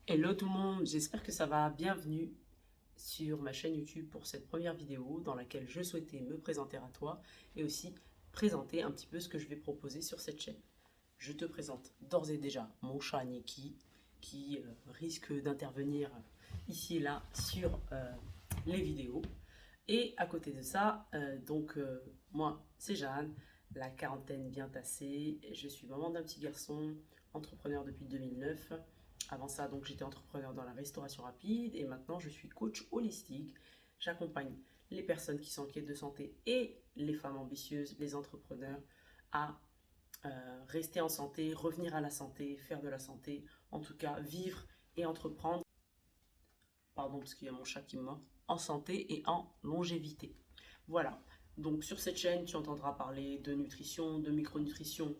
Hello tout le monde, j'espère que ça va. Bienvenue sur ma chaîne YouTube pour cette première vidéo dans laquelle je souhaitais me présenter à toi et aussi présenter un petit peu ce que je vais proposer sur cette chaîne. Je te présente d'ores et déjà mon chat Neki qui risque d'intervenir ici et là sur les vidéos. Et à côté de ça, moi c'est Jeanne, la quarantaine vient tasser, je suis maman d'un petit garçon, entrepreneur depuis 2009. Avant ça, donc j'étais entrepreneur dans la restauration rapide et maintenant je suis coach holistique. J'accompagne les personnes qui sont en quête de santé et les femmes ambitieuses, les entrepreneurs à rester en santé, revenir à la santé, faire de la santé, en tout cas vivre et entreprendre, pardon parce qu'il y a mon chat qui me mord, en santé et en longévité. Voilà, donc sur cette chaîne tu entendras parler de nutrition, de micronutrition,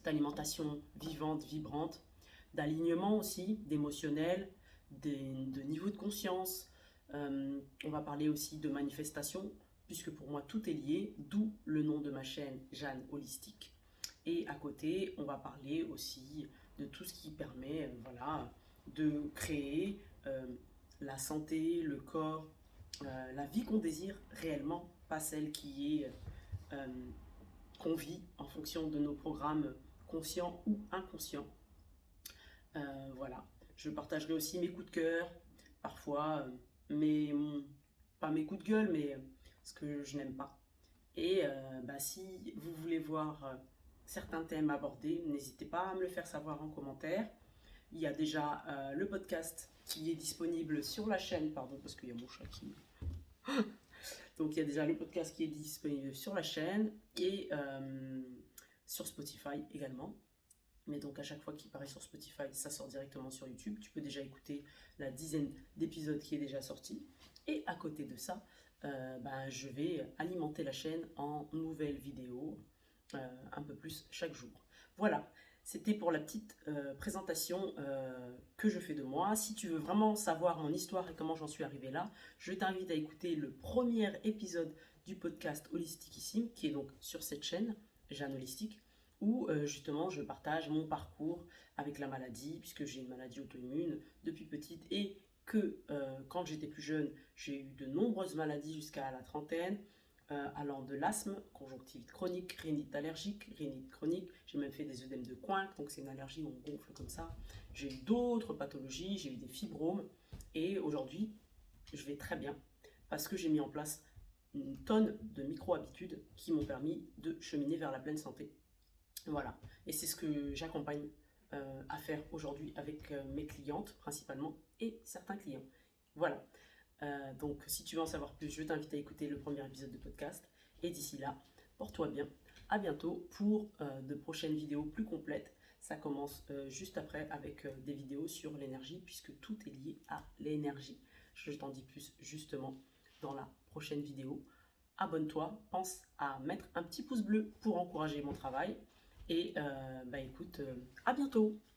d'alimentation vivante, vibrante, d'alignement aussi, d'émotionnel, de niveau de conscience. On va parler aussi de manifestation, puisque pour moi tout est lié, d'où le nom de ma chaîne Jeanne Holistique. Et à côté, on va parler aussi de tout ce qui permet voilà, de créer la santé, le corps, la vie qu'on désire réellement, pas celle qui est euh, qu'on vit en fonction de nos programmes conscients ou inconscients. Voilà. Je partagerai aussi mes coups de cœur, parfois, pas mes coups de gueule, mais ce que je n'aime pas. Et si vous voulez voir certains thèmes abordés, n'hésitez pas à me le faire savoir en commentaire. Il y a déjà le podcast qui est disponible sur la chaîne, pardon, parce qu'il y a mon chat qui... Donc il y a déjà le podcast qui est disponible sur la chaîne et sur Spotify également. Mais donc à chaque fois qu'il paraît sur Spotify, ça sort directement sur YouTube. Tu peux déjà écouter la dizaine d'épisodes qui est déjà sorti. Et à côté de ça, je vais alimenter la chaîne en nouvelles vidéos, un peu plus chaque jour. Voilà, c'était pour la petite présentation que je fais de moi. Si tu veux vraiment savoir mon histoire et comment j'en suis arrivé là, je t'invite à écouter le premier épisode du podcast Holisticissime, qui est donc sur cette chaîne, Jeanne Holistique, où justement je partage mon parcours avec la maladie, puisque j'ai une maladie auto-immune depuis petite et que quand j'étais plus jeune, j'ai eu de nombreuses maladies jusqu'à la trentaine, allant de l'asthme, conjonctivite chronique, rhinite allergique, rhinite chronique, j'ai même fait des œdèmes de Coinck, donc c'est une allergie où on gonfle comme ça. J'ai eu d'autres pathologies, j'ai eu des fibromes et aujourd'hui je vais très bien parce que j'ai mis en place une tonne de micro-habitudes qui m'ont permis de cheminer vers la pleine santé. Voilà, et c'est ce que j'accompagne à faire aujourd'hui avec mes clientes principalement et certains clients. Voilà, donc si tu veux en savoir plus, je t'invite à écouter le premier épisode de podcast. Et d'ici là, porte-toi bien. À bientôt pour de prochaines vidéos plus complètes. Ça commence juste après avec des vidéos sur l'énergie puisque tout est lié à l'énergie. Je t'en dis plus justement dans la prochaine vidéo. Abonne-toi, pense à mettre un petit pouce bleu pour encourager mon travail. Et écoute, à bientôt.